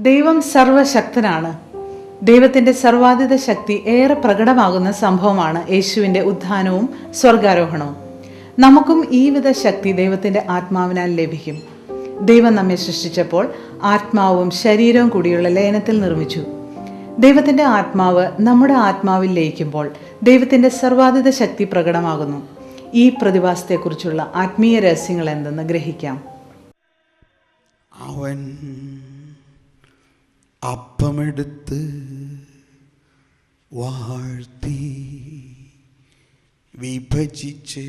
ദൈവം സർവശക്തനാണ്. ദൈവത്തിൻ്റെ സർവാധിത ശക്തി ഏറെ പ്രകടമാകുന്ന സംഭവമാണ് യേശുവിൻ്റെ ഉത്ഥാനവും സ്വർഗാരോഹണവും. നമുക്കും ഈ വിധ ശക്തി ദൈവത്തിൻ്റെ ആത്മാവിനാൽ ലഭിക്കും. ദൈവം നമ്മെ സൃഷ്ടിച്ചപ്പോൾ ആത്മാവും ശരീരവും കൂടിയുള്ള ലയനത്തിൽ നിർമ്മിച്ചു. ദൈവത്തിൻ്റെ ആത്മാവ് നമ്മുടെ ആത്മാവിൽ ലയിക്കുമ്പോൾ ദൈവത്തിൻ്റെ സർവാധിത ശക്തി പ്രകടമാകുന്നു. ഈ പ്രതിഭാസത്തെക്കുറിച്ചുള്ള ആത്മീയ രഹസ്യങ്ങൾ എന്തെന്ന് ഗ്രഹിക്കാം. അവൻ അപ്പമെടുത്ത് വാഴ്ത്തി വിഭജിച്ച്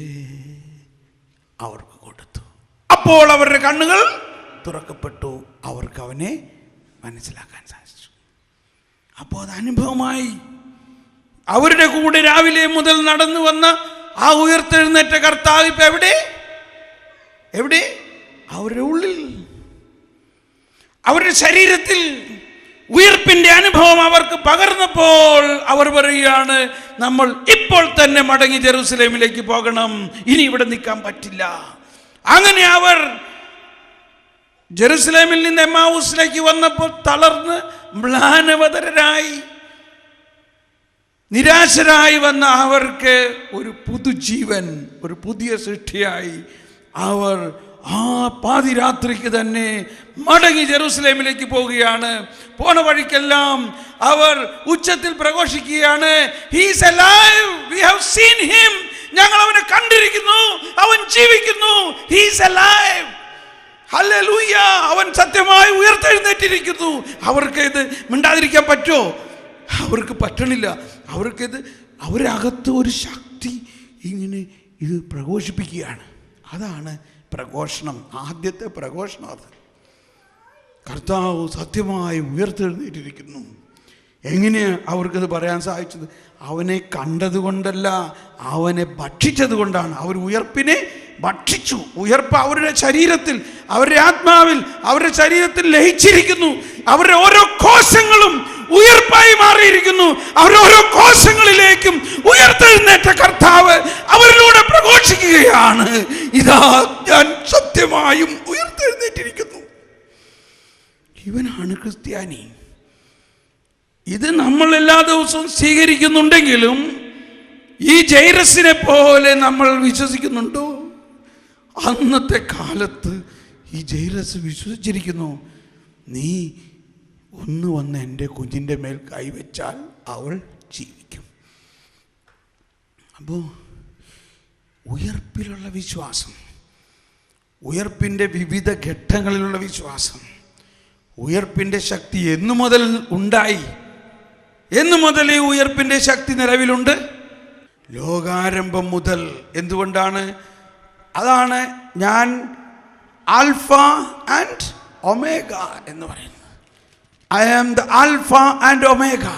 അവർക്ക് കൊടുത്തു. അപ്പോൾ അവരുടെ കണ്ണുകൾ തുറക്കപ്പെട്ടു. അവർക്ക് അവനെ മനസ്സിലാക്കാൻ സാധിച്ചു. അപ്പോൾ അത് അനുഭവമായി. അവരുടെ കൂടെ രാവിലെ മുതൽ നടന്നു വന്ന ആ ഉയർത്തെഴുന്നേറ്റ കർത്താവ് ഇപ്പം എവിടെ? അവരുടെ ഉള്ളിൽ, അവരുടെ ശരീരത്തിൽ ഉയർപ്പിന്റെ അനുഭവം അവർക്ക് പകർന്നപ്പോൾ അവർ പറയുകയാണ്, നമ്മൾ ഇപ്പോൾ തന്നെ മടങ്ങി ജെറുസലേമിലേക്ക് പോകണം, ഇനി ഇവിടെ നിൽക്കാൻ പറ്റില്ല. അങ്ങനെ അവർ ജെറുസലേമിൽ നിന്ന് എമ്മാവൂസിലേക്ക് വന്നപ്പോൾ തളർന്ന് മ്ലാനവതരായി നിരാശരായി വന്ന അവർക്ക് ഒരു പുതുജീവൻ, ഒരു പുതിയ സൃഷ്ടിയായി അവർ ആ പാതിരാത്രിക്ക് തന്നെ മടങ്ങി ജെറുസലേമിലേക്ക് പോവുകയാണ്. പോണ വഴിക്കെല്ലാം അവർ ഉച്ചത്തിൽ പ്രഘോഷിക്കുകയാണ്, He is alive, we have seen him. ഞങ്ങൾ അവനെ കണ്ടിരിക്കുന്നു, അവൻ ജീവിക്കുന്നു, He is alive, ഹല്ലേലൂയ, അവൻ സത്യമായി ഉയർത്തെഴുന്നേറ്റിരിക്കുന്നു. അവർക്ക് ഇത് മിണ്ടാതിരിക്കാൻ പറ്റുമോ? അവർക്ക് പറ്റണില്ല. അവരകത്ത് ഒരു ശക്തി ഇങ്ങനെ ഇത് പ്രഘോഷിപ്പിക്കുകയാണ്. അതാണ് പ്രഘോഷണം, ആദ്യത്തെ പ്രഘോഷണം. അത് കർത്താവ് സത്യമായി ഉയർത്തെഴുന്നേറ്റിരിക്കുന്നു. എങ്ങനെയാണ് അവർക്കത് പറയാൻ സാധിച്ചത്? അവനെ കണ്ടതുകൊണ്ടല്ല, അവനെ ഭക്ഷിച്ചത് കൊണ്ടാണ്. അവർ ഉയർപ്പിനെ ഭക്ഷിച്ചു. ഉയർപ്പ് അവരുടെ ശരീരത്തിൽ, അവരുടെ ആത്മാവിൽ, അവരുടെ ശരീരത്തിൽ ലയിച്ചിരിക്കുന്നു. അവരുടെ ഓരോ കോശങ്ങളും ഉയർപ്പായി മാറിയിരിക്കുന്നു. അവരുടെ ഓരോ കോശങ്ങളിലേക്കും ഉയർത്തെഴുന്നേറ്റ കർത്താവ് അവരിലൂടെ പ്രഘോഷിക്കുകയാണ്, ഇതാ ഞാൻ സത്യമായും ഉയർത്തെഴുന്നേറ്റിരിക്കുന്നു. ഇവനാണ് ക്രിസ്ത്യാനി. ഇത് നമ്മൾ എല്ലാ ദിവസവും സ്വീകരിക്കുന്നുണ്ടെങ്കിലും ഈ ജൈറസിനെ പോലെ നമ്മൾ വിശ്വസിക്കുന്നുണ്ടോ? അന്നത്തെ കാലത്ത് ഈ ജൈറസ് വിശ്വസിച്ചിരിക്കുന്നു, നീ ഒന്ന് വന്ന് എൻ്റെ കുഞ്ഞിൻ്റെ മേൽ കൈവച്ചാൽ അവൾ ജീവിക്കും. അപ്പോൾ ഉയർപ്പിലുള്ള വിശ്വാസം, ഉയർപ്പിൻ്റെ വിവിധ ഘട്ടങ്ങളിലുള്ള വിശ്വാസം, ഉയർപ്പിൻ്റെ ശക്തി എന്നു മുതൽ ഉണ്ടായി? എന്നു മുതൽ ഈ ഉയർപ്പിൻ്റെ ശക്തി നിലവിലുണ്ട്? ലോകാരംഭം മുതൽ. എന്തുകൊണ്ടാണ്? അതാണ് ഞാൻ ആൽഫ ആൻഡ് ഒമേഗ എന്ന് പറയുന്നത്. I am the Alpha and Omega.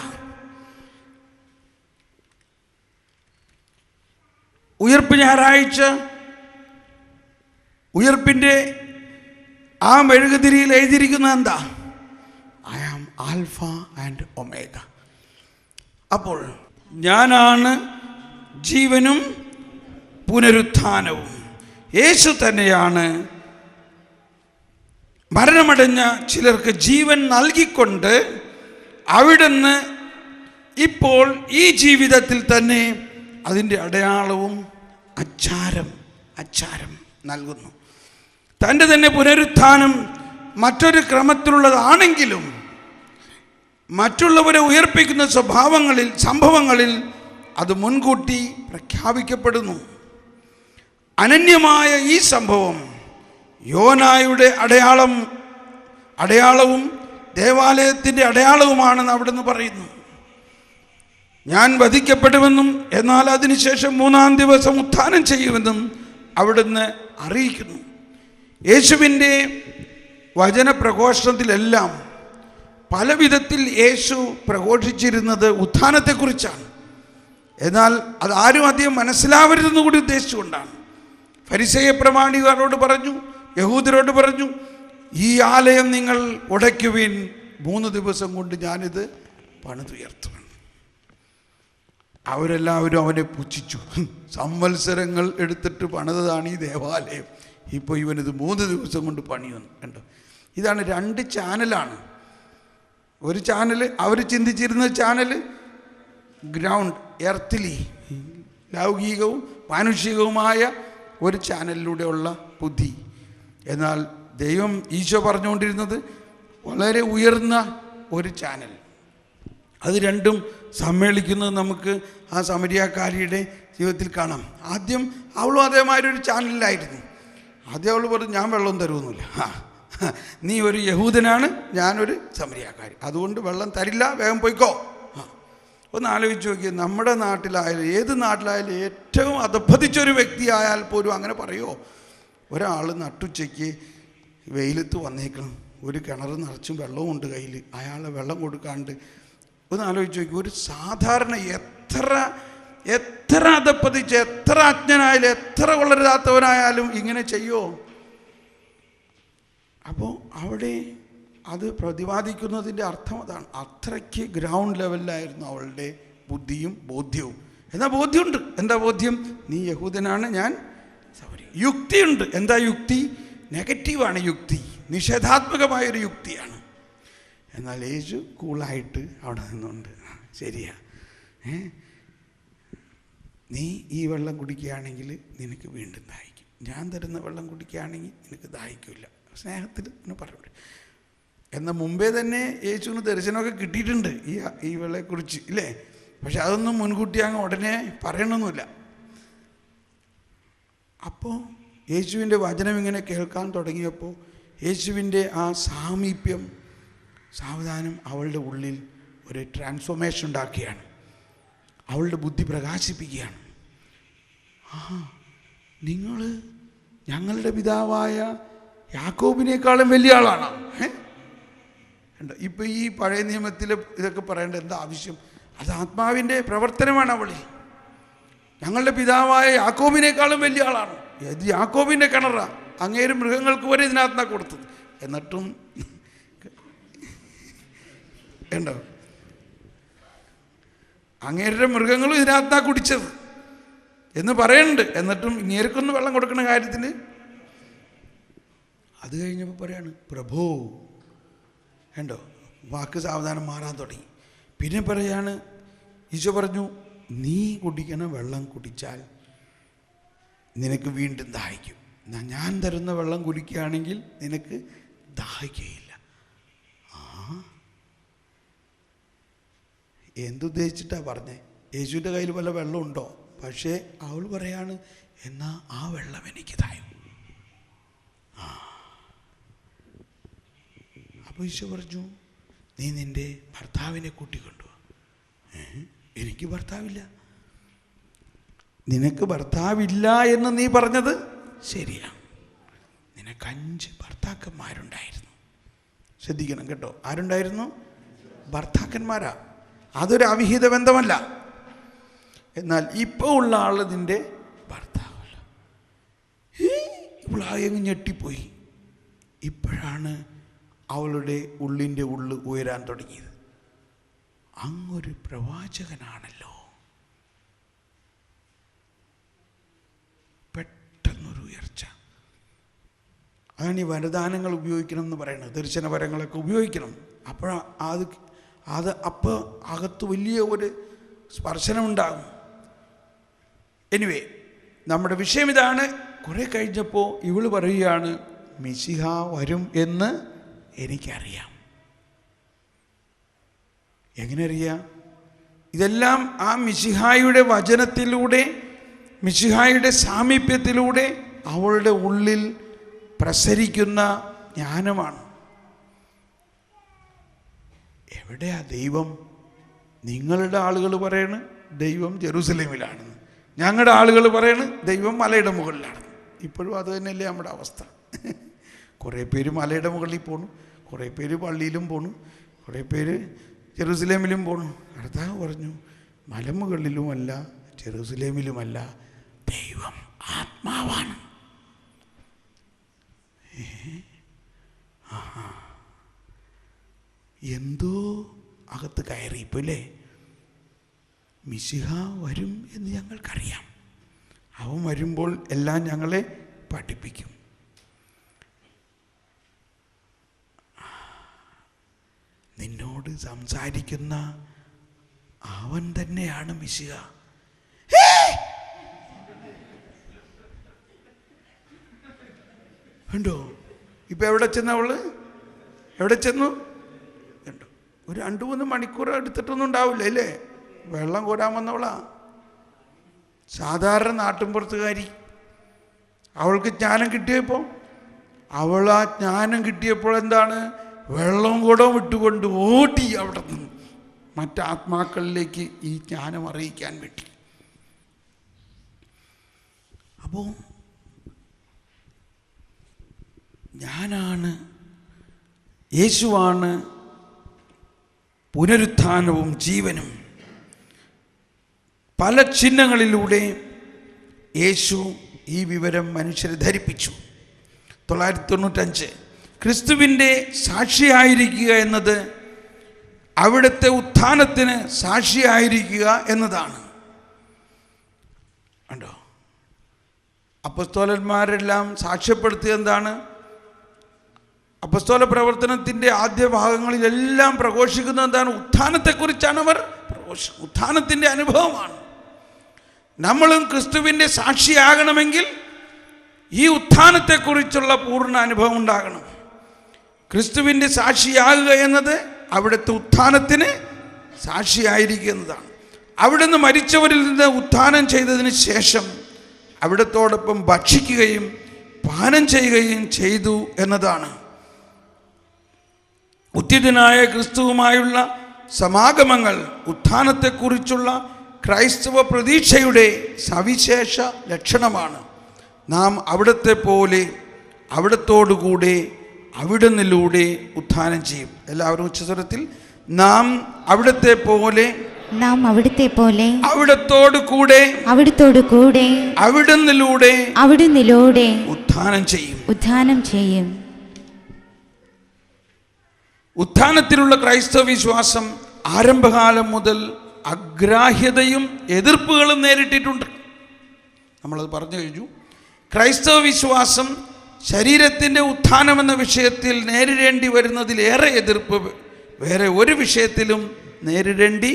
ഉയർപ്പ് ഞായറാഴ്ച ഉയർപ്പിൻ്റെ ആ മെഴുകുതിരിയിൽ എഴുതിയിരിക്കുന്നത് എന്താ? I am Alpha and Omega. അപ്പോൾ ഞാനാണ് ജീവനും പുനരുത്ഥാനവും. യേശു തന്നെയാണ് മരണമടഞ്ഞ ചിലർക്ക് ജീവൻ നൽകിക്കൊണ്ട് അവിടുന്ന് ഇപ്പോൾ ഈ ജീവിതത്തിൽ തന്നെ അതിൻ്റെ അടയാളവും അച്ചാരം നൽകുന്നു. തൻ്റെ തന്നെ പുനരുത്ഥാനം മറ്റൊരു ക്രമത്തിലുള്ളതാണെങ്കിലും മറ്റുള്ളവരെ ഉയർപ്പിക്കുന്ന സംഭവങ്ങളിൽ അത് മുൻകൂട്ടി പ്രഖ്യാപിക്കപ്പെടുന്നു. അനന്യമായ ഈ സംഭവം യോനായുടെ അടയാളവും ദേവാലയത്തിൻ്റെ അടയാളവുമാണെന്ന് അവിടുന്ന് പറയുന്നു. ഞാൻ വധിക്കപ്പെടുമെന്നും എന്നാൽ അതിനുശേഷം 3-ാം ദിവസം ഉത്ഥാനം ചെയ്യുമെന്നും അവിടുന്ന് അറിയിക്കുന്നു. യേശുവിൻ്റെ വചനപ്രഘോഷണത്തിലെല്ലാം പല വിധത്തിൽ യേശു പ്രഘോഷിച്ചിരുന്നത് ഉത്ഥാനത്തെക്കുറിച്ചാണ്. എന്നാൽ അതാരും അധികം മനസ്സിലാവരുതെന്ന് കൂടി ഉദ്ദേശിച്ചുകൊണ്ടാണ്. ഫരിസേയ പ്രമാണികാരോട് പറഞ്ഞു, യഹൂദരോട് പറഞ്ഞു, ഈ ആലയം നിങ്ങൾ ഉടയ്ക്കുവിൻ, 3 ദിവസം കൊണ്ട് ഞാനിത് പണിതുയർത്തും. അവരെല്ലാവരും അവനെ പുച്ഛിച്ചു. സംവത്സരങ്ങൾ എടുത്തിട്ട് പണിതാണ് ഈ ദേവാലയം, ഇപ്പോൾ ഇവനിത് 3 ദിവസം കൊണ്ട് പണിയുന്നു. കണ്ടോ, ഇതാണ് 2 ചാനലാണ്. ഒരു ചാനൽ അവർ ചിന്തിച്ചിരുന്ന ചാനൽ ഗ്രൗണ്ട് എർത്തിലി ലൗകികവും മാനുഷികവുമായ ഒരു ചാനലിലൂടെയുള്ള ബുദ്ധി. എന്നാൽ ദൈവം ഈശോ പറഞ്ഞുകൊണ്ടിരുന്നത് വളരെ ഉയർന്ന ഒരു ചാനൽ. അത് രണ്ടും സമ്മേളിക്കുന്നത് നമുക്ക് ആ സമരിയാക്കാരിയുടെ ജീവിതത്തിൽ കാണാം. ആദ്യം അവളും അതേമാതിരി ചാനലിലായിരുന്നു. ആദ്യം അവൾ പറഞ്ഞു, ഞാൻ വെള്ളം തരുമൊന്നുമില്ല, നീ ഒരു യഹൂദനാണ്, ഞാനൊരു സമരിയാക്കാരി, അതുകൊണ്ട് വെള്ളം തരില്ല, വേഗം പോയിക്കോ. ഒന്ന് ആലോചിച്ച് നോക്കിയാൽ നമ്മുടെ നാട്ടിലായാലും ഏത് നാട്ടിലായാലും ഏറ്റവും അധപ്പതിച്ചൊരു വ്യക്തിയായാൽ പോലും അങ്ങനെ പറയുമോ? ഒരാൾ നട്ടുച്ചയ്ക്ക് വെയിലത്ത് വന്നേക്കണം, ഒരു കിണർ നിറച്ചും വെള്ളവും ഉണ്ട് കയ്യിൽ, അയാളെ വെള്ളം കൊടുക്കാണ്ട്. ഒന്ന് ആലോചിച്ച് നോക്കി, ഒരു സാധാരണ എത്ര അധപ്പതിച്ച് എത്ര അജ്ഞനായാലും എത്ര കൊള്ളരുതാത്തവനായാലും ഇങ്ങനെ ചെയ്യുമോ? അപ്പോൾ അവിടെ അത് പ്രതിപാദിക്കുന്നതിൻ്റെ അർത്ഥം അതാണ്. അത്രയ്ക്ക് ഗ്രൗണ്ട് ലെവലിലായിരുന്നു അവളുടെ ബുദ്ധിയും ബോധ്യവും. എന്നാൽ ബോധ്യമുണ്ട്. എന്താ ബോധ്യം? നീ യഹൂദനാണ്, ഞാൻ യുക്തിയുണ്ട്. എന്താ യുക്തി? നെഗറ്റീവാണ് യുക്തി, നിഷേധാത്മകമായൊരു യുക്തിയാണ്. എന്നാൽ യേശു കൂളായിട്ട് അവിടെ നിന്നുണ്ട്. ശരിയാ, നീ ഈ വെള്ളം കുടിക്കുകയാണെങ്കിൽ നിനക്ക് വീണ്ടും ദാഹിക്കും, ഞാൻ തരുന്ന വെള്ളം കുടിക്കുകയാണെങ്കിൽ നിനക്ക് ദാഹിക്കില്ല. സ്നേഹത്തിൽ എന്ന് പറഞ്ഞു. എന്നാൽ മുമ്പേ തന്നെ യേശുവിന് ദർശനമൊക്കെ കിട്ടിയിട്ടുണ്ട് ഈ വെള്ളയെക്കുറിച്ച്, ഇല്ലേ? പക്ഷെ അതൊന്നും മുൻകൂട്ടി അങ്ങ് ഉടനെ പറയണമെന്നില്ല. അപ്പോൾ യേശുവിൻ്റെ വചനം ഇങ്ങനെ കേൾക്കാൻ തുടങ്ങിയപ്പോൾ യേശുവിൻ്റെ ആ സാമീപ്യം സാവധാനം അവളുടെ ഉള്ളിൽ ഒരു ട്രാൻസ്ഫോർമേഷൻ ഉണ്ടാക്കുകയാണ്. അവളുടെ ബുദ്ധി പ്രകാശിപ്പിക്കുകയാണ്. നിങ്ങൾ ഞങ്ങളുടെ പിതാവായ യാക്കോബിനേക്കാളും വലിയ ആളാണ്. ഇപ്പം ഈ പഴയ നിയമത്തിൽ ഇതൊക്കെ പറയേണ്ട എന്താ ആവശ്യം? അത് ആത്മാവിൻ്റെ പ്രവർത്തനമാണ് അവളിൽ. ഞങ്ങളുടെ പിതാവായ യാക്കോബിനേക്കാളും വലിയ ആളാണ്. ഇത് യാക്കോബിൻ്റെ കിണറാ, അങ്ങേര് മൃഗങ്ങൾക്ക് വരെ ഇതിനകത്താണ് കൊടുത്തത്. എന്നിട്ടും ഉണ്ടോ, അങ്ങേരുടെ മൃഗങ്ങളും ഇതിനകത്താണ് കുടിച്ചത് എന്ന് പറയുന്നുണ്ട്. എന്നിട്ടും ഇങ്ങേർക്കൊന്ന് വെള്ളം കൊടുക്കുന്ന കാര്യത്തിൽ അത് കഴിഞ്ഞപ്പോൾ പറയാണ് പ്രഭോ. ഉണ്ടോ, വാക്ക് സാവധാനം മാറാൻ തുടങ്ങി. പിന്നെ പറയാണ്, ഈശോ പറഞ്ഞു, നീ കുടിക്കണ വെള്ളം കുടിച്ചാൽ നിനക്ക് വീണ്ടും ദാഹിക്കും. ഞാൻ തരുന്ന വെള്ളം കുടിക്കുകയാണെങ്കിൽ നിനക്ക് ദാഹിക്കുകയില്ല. എന്തുദ്ദേശിച്ചിട്ടാണ് പറഞ്ഞേ? യേശുവിൻ്റെ കയ്യിൽ വല്ല വെള്ളമുണ്ടോ? പക്ഷേ അവൾ പറയാണ്, എന്നാൽ ആ വെള്ളം എനിക്ക് തായും. അപ്പോൾ ഈശോ പറഞ്ഞു, നീ നിൻ്റെ ഭർത്താവിനെ കൂട്ടിക്കൊണ്ടുവാ. എനിക്ക് ഭർത്താവില്ല. നിനക്ക് ഭർത്താവില്ല എന്ന് നീ പറഞ്ഞത് ശരിയാണ്. നിനക്ക് 5 ഭർത്താക്കന്മാരുണ്ടായിരുന്നു. ശ്രദ്ധിക്കണം കേട്ടോ, ആരുണ്ടായിരുന്നു? ഭർത്താക്കന്മാരാ. അതൊരു അവിഹിത ബന്ധമല്ല. എന്നാൽ ഇപ്പോൾ ഉള്ള ആൾ നിൻ്റെ ഭർത്താവല്ല. ഇവളായങ്ങ് ഞെട്ടിപ്പോയി. ഇപ്പോഴാണ് അവളുടെ ഉള്ളിൻ്റെ ഉള്ളു ഉയരാൻ തുടങ്ങിയത്. അങ്ങൊരു പ്രവാചകനാണല്ലോ. പെട്ടെന്നൊരു ഉയർച്ച. അതാണ് ഈ വരദാനങ്ങൾ ഉപയോഗിക്കണം എന്ന് പറയുന്നത്. ദർശനവരങ്ങളൊക്കെ ഉപയോഗിക്കണം. അപ്പോൾ അകത്ത് വലിയ ഒരു സ്പർശനമുണ്ടാകും. എനിവേ, നമ്മുടെ വിഷയം ഇതാണ്. കുറെ കഴിഞ്ഞപ്പോൾ ഇവള് പറയുകയാണ്, മിശിഹ വരും എന്ന് എനിക്കറിയാം. എങ്ങനെ അറിയാം? ഇതെല്ലാം ആ മിശിഹായുടെ വചനത്തിലൂടെ, മിശിഹായുടെ സാമീപ്യത്തിലൂടെ അവളുടെ ഉള്ളിൽ പ്രസരിക്കുന്ന ജ്ഞാനമാണ്. എവിടെയാ ദൈവം? നിങ്ങളുടെ ആളുകൾ പറയണ് ദൈവം ജെറൂസലേമിലാണെന്ന്, ഞങ്ങളുടെ ആളുകൾ പറയണ് ദൈവം മലയുടെ മുകളിലാണെന്ന്. ഇപ്പോഴും അത് തന്നെയല്ലേ നമ്മുടെ അവസ്ഥ. കുറേ പേര് മലയുടെ മുകളിൽ പോണു, കുറേ പേര് പള്ളിയിലും പോണു, കുറേ പേര് ജെറൂസലേമിലും പോണു. കർത്താവ് പറഞ്ഞു, മലമുകളിലുമല്ല ജെറൂസലേമിലുമല്ല, ദൈവം ആത്മാവാണ്. എന്തോ അകത്ത് കയറി. ഇപ്പോൾ ഇല്ലേ, മിശിഹ വരും എന്ന് ഞങ്ങൾക്കറിയാം. അവൻ വരുമ്പോൾ എല്ലാം ഞങ്ങളെ പഠിപ്പിക്കും. നിന്നോട് സംസാരിക്കുന്ന അവൻ തന്നെയാണ് മിശിഹ. ഉണ്ടോ? ഇപ്പൊ എവിടെ ചെന്നു അവള്? എവിടെ ചെന്നു? ഉണ്ടോ? ഒരു 2-3 മണിക്കൂർ എടുത്തിട്ടൊന്നും ഉണ്ടാവില്ല അല്ലേ? വെള്ളം കോരാൻ വന്നവളാ, സാധാരണ നാട്ടിൻപുറത്തുകാരി. അവൾക്ക് ജ്ഞാനം കിട്ടിയപ്പോൾ, അവൾ ആ ജ്ഞാനം കിട്ടിയപ്പോൾ എന്താണ്? വെള്ളം കൂടം വിട്ടുകൊണ്ട് ഓടി അവിടെ നിന്ന് മറ്റാത്മാക്കളിലേക്ക് ഈ ജ്ഞാനം അറിയിക്കാൻ വേണ്ടി. അപ്പോൾ ഞാനാണ്, യേശുവാണ് പുനരുത്ഥാനവും ജീവനും. പല ചിഹ്നങ്ങളിലൂടെ യേശു ഈ വിവരം മനുഷ്യരെ ധരിപ്പിച്ചു. 995 ക്രിസ്തുവിൻ്റെ സാക്ഷിയായിരിക്കുക എന്നത് അവിടുത്തെ ഉത്ഥാനത്തിന് സാക്ഷിയായിരിക്കുക എന്നതാണ്. കണ്ടോ? അപ്പസ്തോലന്മാരെല്ലാം സാക്ഷ്യപ്പെടുത്തിയത് എന്താണ്? അപ്പസ്തോല പ്രവർത്തനത്തിൻ്റെ ആദ്യ ഭാഗങ്ങളിലെല്ലാം പ്രഘോഷിക്കുന്നത് എന്താണ്? ഉത്ഥാനത്തെക്കുറിച്ചാണ് അവർ പ്രഘോഷിക്കുന്നത്. ഉത്ഥാനത്തിൻ്റെ അനുഭവമാണ്. നമ്മളും ക്രിസ്തുവിൻ്റെ സാക്ഷിയാകണമെങ്കിൽ ഈ ഉത്ഥാനത്തെക്കുറിച്ചുള്ള പൂർണ്ണ അനുഭവം ഉണ്ടാകണം. ക്രിസ്തുവിൻ്റെ സാക്ഷിയാകുക എന്നത് അവിടുത്തെ ഉത്ഥാനത്തിന് സാക്ഷിയായിരിക്കുക എന്നതാണ്. അവിടുന്ന് മരിച്ചവരിൽ നിന്ന് ഉത്ഥാനം ചെയ്തതിന് ശേഷം അവിടത്തോടൊപ്പം ഭക്ഷിക്കുകയും പാനം ചെയ്യുകയും ചെയ്തു എന്നതാണ്. ഉത്ഥിതനായ ക്രിസ്തുവുമായുള്ള സമാഗമങ്ങൾ ഉത്ഥാനത്തെക്കുറിച്ചുള്ള ക്രൈസ്തവ പ്രതീക്ഷയുടെ സവിശേഷ ലക്ഷണമാണ്. നാം അവിടത്തെ പോലെ അവിടത്തോടുകൂടെ അവിടുന്നിലൂടെ ഉത്ഥാനം ചെയ്യും. എല്ലാവരും ഉച്ചസ്വരത്തിൽ, നാം അവിടത്തെ പോലെ, നാം അവിടുത്തെ പോലെ അവിടത്തോടു കൂടെ അവിടുന്നിലൂടെ ഉത്ഥാനം ചെയ്യും. ഉത്ഥാനത്തിലുള്ള ക്രൈസ്തവ വിശ്വാസം ആരംഭകാലം മുതൽ അഗ്രാഹ്യതയും എതിർപ്പുകളും നേരിട്ടിട്ടുണ്ട്. നമ്മളത് പറഞ്ഞു കഴിഞ്ഞു. ക്രൈസ്തവ വിശ്വാസം ശരീരത്തിൻ്റെ ഉത്ഥാനം എന്ന വിഷയത്തിൽ നേരിടേണ്ടി വരുന്നതിലേറെ എതിർപ്പ് വേറെ ഒരു വിഷയത്തിലും നേരിടേണ്ടി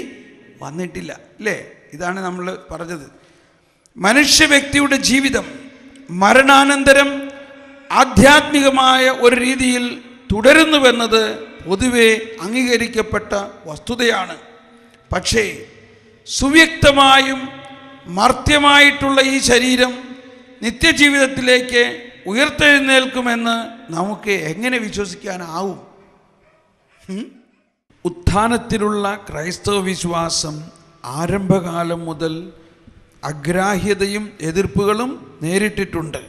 വന്നിട്ടില്ല, അല്ലേ? ഇതാണ് നമ്മൾ പറഞ്ഞത്. മനുഷ്യ വ്യക്തിയുടെ ജീവിതം മരണാനന്തരം ആധ്യാത്മികമായ ഒരു രീതിയിൽ തുടരുന്നുവെന്നത് പൊതുവെ അംഗീകരിക്കപ്പെട്ട വസ്തുതയാണ്. പക്ഷേ സുവ്യക്തമായും മർത്യമായിട്ടുള്ള ഈ ശരീരം നിത്യജീവിതത്തിലേക്ക് ഉയർത്തെഴുന്നേൽക്കുമെന്ന് നമുക്ക് എങ്ങനെ വിശ്വസിക്കാനാവും? ഉത്ഥാനത്തിലുള്ള ക്രൈസ്തവ വിശ്വാസം ആരംഭകാലം മുതൽ അഗ്രാഹ്യതയും എതിർപ്പുകളും നേരിട്ടിട്ടുണ്ട്.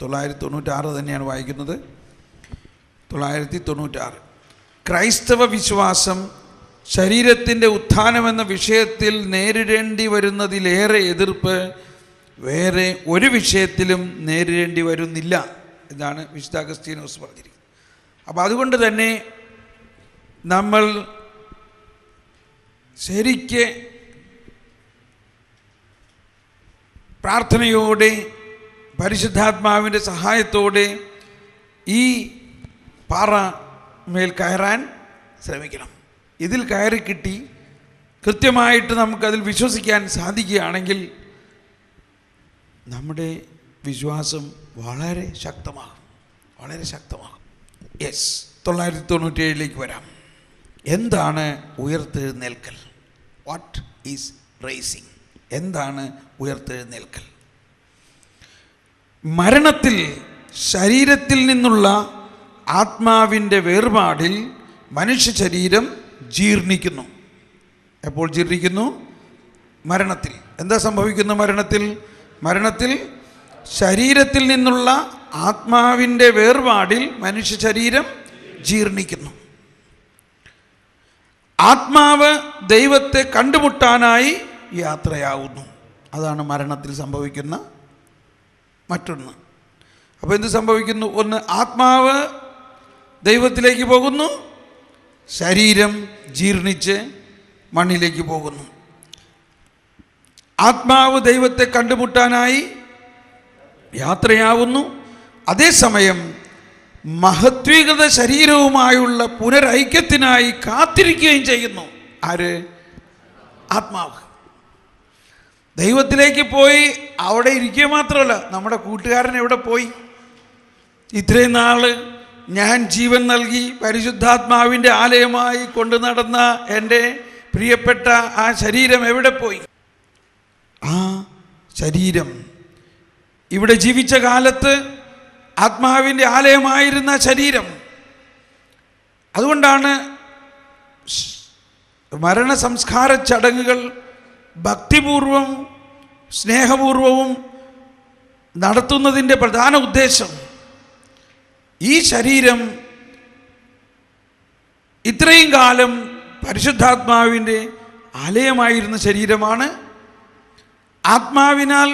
996 തന്നെയാണ് വായിക്കുന്നത്. 996 ക്രൈസ്തവ വിശ്വാസം ശരീരത്തിൻ്റെ ഉത്ഥാനമെന്ന വിഷയത്തിൽ നേരിടേണ്ടി വരുന്നതിലേറെ എതിർപ്പ് വേറെ ഒരു വിഷയത്തിലും നേരിടേണ്ടി വരുന്നില്ല എന്നാണ് വിശുദ്ധ അഗസ്തീനോസ് പറഞ്ഞിരിക്കുന്നത്. അപ്പോൾ അതുകൊണ്ട് തന്നെ നമ്മൾ ശരിക്ക് പ്രാർത്ഥനയോടെ പരിശുദ്ധാത്മാവിൻ്റെ സഹായത്തോടെ ഈ പാറ മേൽ കയറാൻ ശ്രമിക്കണം. ഇതിൽ കയറി കിട്ടി കൃത്യമായിട്ട് നമുക്കതിൽ വിശ്വസിക്കാൻ സാധിക്കുകയാണെങ്കിൽ നമ്മുടെ വിശ്വാസം വളരെ ശക്തമാകും. യെസ്, 997 വരാം. എന്താണ് ഉയർത്തെഴുന്നേൽക്കൽ? What is rising? എന്താണ് ഉയർത്തെഴുന്നേൽക്കൽ? മരണത്തിൽ ശരീരത്തിൽ നിന്നുള്ള ആത്മാവിൻ്റെ വേർപാടിൽ മനുഷ്യ ശരീരം ജീർണിക്കുന്നു. എപ്പോൾ ജീർണിക്കുന്നു? മരണത്തിൽ. എന്താ സംഭവിക്കുന്നു മരണത്തിൽ ശരീരത്തിൽ നിന്നുള്ള ആത്മാവിൻ്റെ വേർപാടിൽ മനുഷ്യ ശരീരം ജീർണിക്കുന്നു. ആത്മാവ് ദൈവത്തെ കണ്ടുമുട്ടാനായി യാത്രയാവുന്നു. അതാണ് മരണത്തിൽ സംഭവിക്കുന്ന മറ്റൊന്ന്. അപ്പോൾ എന്ത് സംഭവിക്കുന്നു? ഒന്ന്, ആത്മാവ് ദൈവത്തിലേക്ക് പോകുന്നു, ശരീരം ജീർണിച്ച് മണ്ണിലേക്ക് പോകുന്നു. ആത്മാവ് ദൈവത്തെ കണ്ടുമുട്ടാനായി യാത്രയാവുന്നു, അതേസമയം മഹത്വീകൃത ശരീരവുമായുള്ള പുനരൈക്യത്തിനായി കാത്തിരിക്കുകയും ചെയ്യുന്നു. ആര്? ആത്മാവ്. ദൈവത്തിലേക്ക് പോയി അവിടെ ഇരിക്കുക മാത്രമല്ല, നമ്മുടെ കൂട്ടുകാരൻ എവിടെ പോയി? ഇത്രയും നാള് ഞാൻ ജീവൻ നൽകി പരിശുദ്ധാത്മാവിൻ്റെ ആലയമായി കൊണ്ടു നടന്ന എൻ്റെ പ്രിയപ്പെട്ട ആ ശരീരം എവിടെ പോയി? ആ ശരീരം ഇവിടെ ജീവിച്ച കാലത്ത് ആത്മാവിൻ്റെ ആലയമായിരുന്ന ശരീരം. അതുകൊണ്ടാണ് മരണസംസ്കാര ചടങ്ങുകൾ ഭക്തിപൂർവം സ്നേഹപൂർവവും നടത്തുന്നതിൻ്റെ പ്രധാന ഉദ്ദേശം ഈ ശരീരം ഇത്രയും കാലം പരിശുദ്ധാത്മാവിൻ്റെ ആലയമായിരുന്ന ശരീരമാണ്, ആത്മാവിനാൽ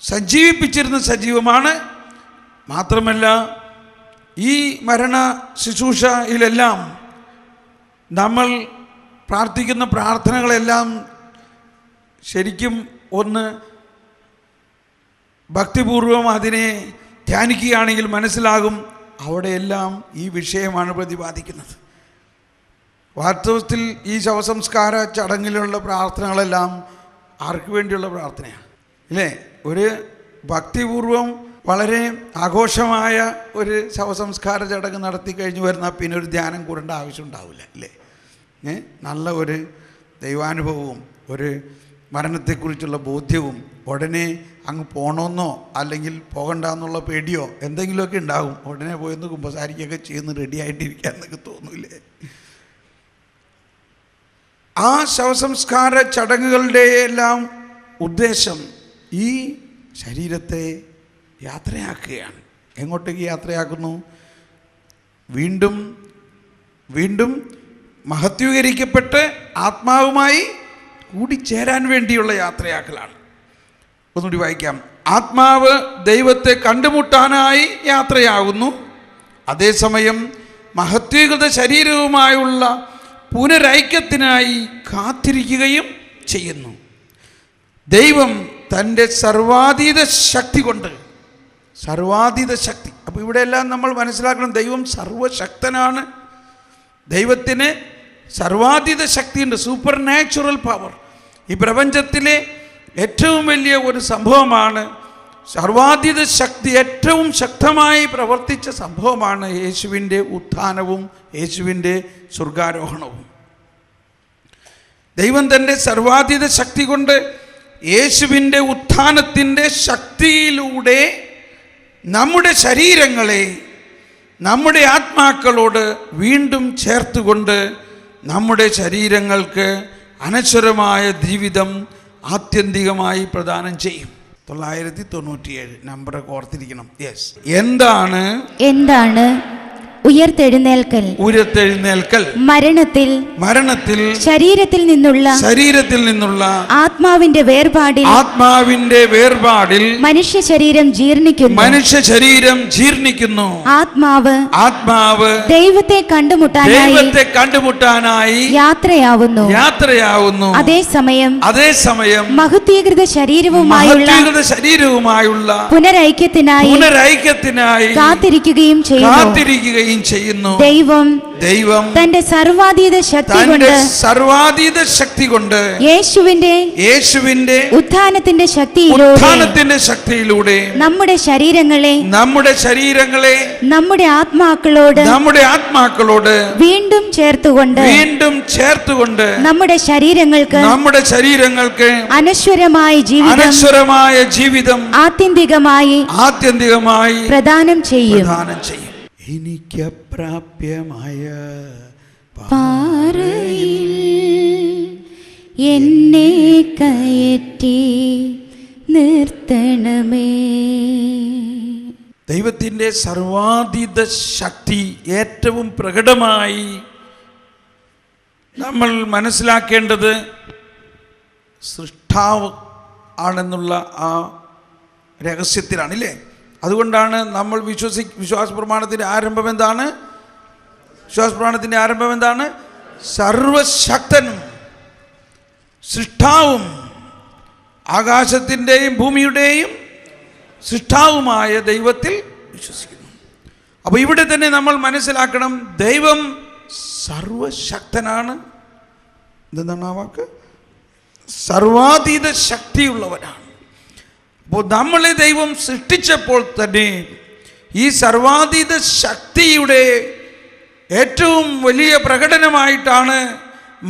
സജീവിപ്പിച്ചിരുന്ന സജീവമാണ്. മാത്രമല്ല ഈ മരണ ശുശ്രൂഷയിലെല്ലാം നമ്മൾ പ്രാർത്ഥിക്കുന്ന പ്രാർത്ഥനകളെല്ലാം ശരിക്കും ഒന്ന് ഭക്തിപൂർവം അതിനെ ധ്യാനിക്കുകയാണെങ്കിൽ മനസ്സിലാകും, അവിടെയെല്ലാം ഈ വിഷയമാണ് പ്രതിപാദിക്കുന്നത്. വാസ്തവത്തിൽ ഈ ശവസംസ്കാര ചടങ്ങിലുള്ള പ്രാർത്ഥനകളെല്ലാം ആർക്ക് വേണ്ടിയുള്ള പ്രാർത്ഥനയാണ് അല്ലേ? ഒരു ഭക്തിപൂർവം വളരെ ആഘോഷമായ ഒരു ശവസംസ്കാര ചടങ്ങ് നടത്തി കഴിഞ്ഞ് വരുന്നാൽ പിന്നെ ഒരു ധ്യാനം കൂടേണ്ട ആവശ്യം ഉണ്ടാവില്ല അല്ലേ? നല്ല ഒരു ദൈവാനുഭവവും ഒരു മരണത്തെക്കുറിച്ചുള്ള ബോധ്യവും ഉടനെ അങ്ങ് പോകണമെന്നോ അല്ലെങ്കിൽ പോകണ്ടെന്നുള്ള പേടിയോ എന്തെങ്കിലുമൊക്കെ ഉണ്ടാകും. ഉടനെ പോയെന്ന് കുമ്പസാരിക്കുകയൊക്കെ ചെയ്യുന്ന റെഡി ആയിട്ടിരിക്കാന്നൊക്കെ തോന്നൂലേ? ആ ശവസംസ്കാര ചടങ്ങുകളുടെ എല്ലാം ഉദ്ദേശം ഈ ശരീരത്തെ യാത്രയാക്കുകയാണ്. എങ്ങോട്ടേക്ക് യാത്രയാക്കുന്നു? വീണ്ടും വീണ്ടും മഹത്വീകരിക്കപ്പെട്ട് ആത്മാവുമായി കൂടിച്ചേരാൻ വേണ്ടിയുള്ള യാത്രയാക്കലാണ്. ഒന്നുകൂടി വായിക്കാം. ആത്മാവ് ദൈവത്തെ കണ്ടുമുട്ടാനായി യാത്രയാകുന്നു, അതേസമയം മഹത്വീകൃത ശരീരവുമായുള്ള പുനരൈക്യത്തിനായി കാത്തിരിക്കുകയും ചെയ്യുന്നു. ദൈവം തൻ്റെ സർവാതീത ശക്തി കൊണ്ട്, സർവാതീത ശക്തി, അപ്പോൾ ഇവിടെയെല്ലാം നമ്മൾ മനസ്സിലാക്കണം, ദൈവം സർവശക്തനാണ്. ദൈവത്തിന് സർവാതീത ശക്തിയുണ്ട്, സൂപ്പർ നാച്ചുറൽ പവർ. ഈ പ്രപഞ്ചത്തിലെ ഏറ്റവും വലിയ ഒരു സംഭവമാണ് സർവാതീത ശക്തി. ഏറ്റവും ശക്തമായി പ്രവർത്തിച്ച സംഭവമാണ് യേശുവിൻ്റെ ഉത്ഥാനവും യേശുവിൻ്റെ സ്വർഗാരോഹണവും. ദൈവം തൻ്റെ സർവാതീത ശക്തി കൊണ്ട് യേശുവിൻ്റെ ഉത്ഥാനത്തിൻ്റെ ശക്തിയിലൂടെ നമ്മുടെ ശരീരങ്ങളെ നമ്മുടെ ആത്മാക്കളോട് വീണ്ടും ചേർത്തുകൊണ്ട് നമ്മുടെ ശരീരങ്ങൾക്ക് അനശ്വരമായ ജീവിതം ആത്യന്തികമായി പ്രദാനം ചെയ്യും. 997 നമ്പർ ഓർത്തിരിക്കണം. യെസ്. എന്താണ് ഉയർത്തെഴുന്നേൽക്കൽ? മരണത്തിൽ ശരീരത്തിൽ നിന്നുള്ള ആത്മാവിന്റെ വേർപാടിൽ മനുഷ്യ ശരീരം ജീർണിക്കുന്നു. ആത്മാവ് ദൈവത്തെ കണ്ടുമുട്ടാനായി യാത്രയാവുന്നു. അതേസമയം മഹത്വീകൃത ശരീരവുമായുള്ള പുനരൈക്യത്തിനായി കാത്തിരിക്കുകയും ചെയ്യുന്നു. ദൈവം തന്റെ സർവാതീത ശക്തി കൊണ്ട് യേശുവിന്റെ ഉത്ഥാനത്തിന്റെ ശക്തിയിലൂടെ നമ്മുടെ ശരീരങ്ങളെ നമ്മുടെ ആത്മാക്കളോട് വീണ്ടും ചേർത്തുകൊണ്ട് നമ്മുടെ ശരീരങ്ങൾക്ക് അനശ്വരമായ ജീവിതം ആത്യന്തികമായി പ്രദാനം ചെയ്യും. എനിക്കപ്രാപ്യമായ പാറയിൽ എന്നെ കയറ്റി നിർത്തണമേ. ദൈവത്തിൻ്റെ സർവാതീത ശക്തി ഏറ്റവും പ്രകടമായി നമ്മൾ മനസ്സിലാക്കേണ്ടത് സൃഷ്ടാവ് ആണെന്നുള്ള ആ രഹസ്യത്തിലാണ് ഇല്ലേ? അതുകൊണ്ടാണ് നമ്മൾ വിശ്വാസ പ്രമാണത്തിൻ്റെ ആരംഭം എന്താണ്? സർവശക്തനും സൃഷ്ടാവും ആകാശത്തിൻ്റെയും ഭൂമിയുടെയും സൃഷ്ടാവുമായ ദൈവത്തിൽ വിശ്വസിക്കുന്നു. അപ്പോൾ ഇവിടെ തന്നെ നമ്മൾ മനസ്സിലാക്കണം, ദൈവം സർവശക്തനാണ്. എന്താണ് ആ വാക്ക്? സർവാതീത ശക്തിയുള്ളവനാണ്. അപ്പോൾ നമ്മളെ ദൈവം സൃഷ്ടിച്ചപ്പോൾ തന്നെ ഈ സർവാതീത ശക്തിയുടെ ഏറ്റവും വലിയ പ്രകടനമായിട്ടാണ്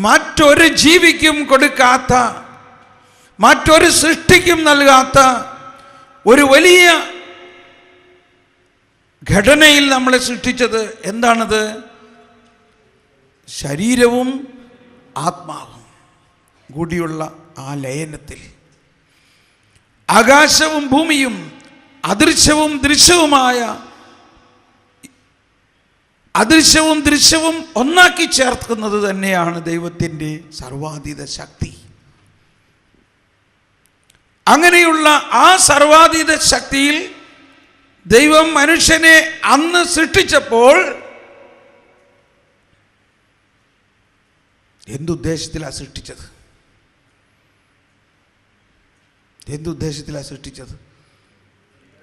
മറ്റൊരു ജീവിക്കും കൊടുക്കാത്ത, മറ്റൊരു സൃഷ്ടിക്കും നൽകാത്ത ഒരു വലിയ ഘടനയിൽ നമ്മളെ സൃഷ്ടിച്ചത്. എന്താണത്? ശരീരവും ആത്മാവും കൂടിയുള്ള ആ ലയനത്തിൽ ആകാശവും ഭൂമിയും അദൃശ്യവും ദൃശ്യവും ഒന്നാക്കി ചേർക്കുന്നത് തന്നെയാണ് ദൈവത്തിൻ്റെ സർവാതീത ശക്തി. അങ്ങനെയുള്ള ആ സർവാതീത ശക്തിയിൽ ദൈവം മനുഷ്യനെ അന്ന് സൃഷ്ടിച്ചപ്പോൾ എന്തുദ്ദേശത്തിലാണ് സൃഷ്ടിച്ചത്?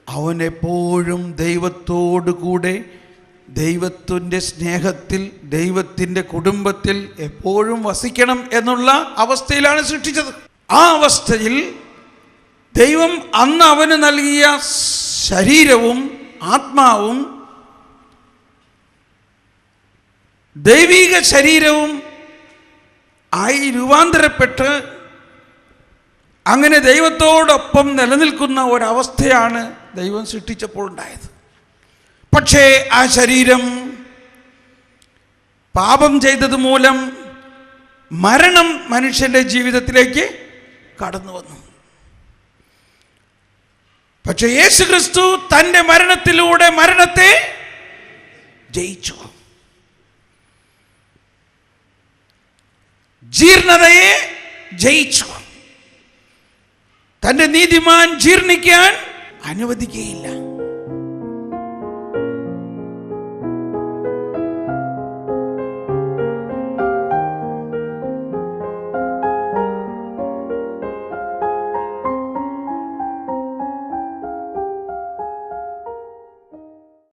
അവനെപ്പോഴും ദൈവത്തോടു കൂടെ, ദൈവത്തിൻ്റെ സ്നേഹത്തിൽ, ദൈവത്തിൻ്റെ കുടുംബത്തിൽ എപ്പോഴും വസിക്കണം എന്നുള്ള അവസ്ഥയിലാണ് സൃഷ്ടിച്ചത്. ആ അവസ്ഥയിൽ ദൈവം അന്ന് അവന് നൽകിയ ശരീരവും ആത്മാവും ദൈവിക ശരീരവും ആയി രൂപാന്തരപ്പെട്ട് അങ്ങനെ ദൈവത്തോടൊപ്പം നിലനിൽക്കുന്ന ഒരവസ്ഥയാണ് ദൈവം സൃഷ്ടിച്ചപ്പോൾ ഉണ്ടായത്. പക്ഷേ ആ ശരീരം പാപം ചെയ്തത് മൂലം മരണം മനുഷ്യൻ്റെ ജീവിതത്തിലേക്ക് കടന്നു വന്നു. പക്ഷേ യേശുക്രിസ്തു തൻ്റെ മരണത്തിലൂടെ മരണത്തെ ജയിച്ചു. ജീർണതയെ ജയിച്ചു. തൻ്റെ നീതിമാൻ ജീർണിക്കാൻ അനുവദിക്കുകയില്ല.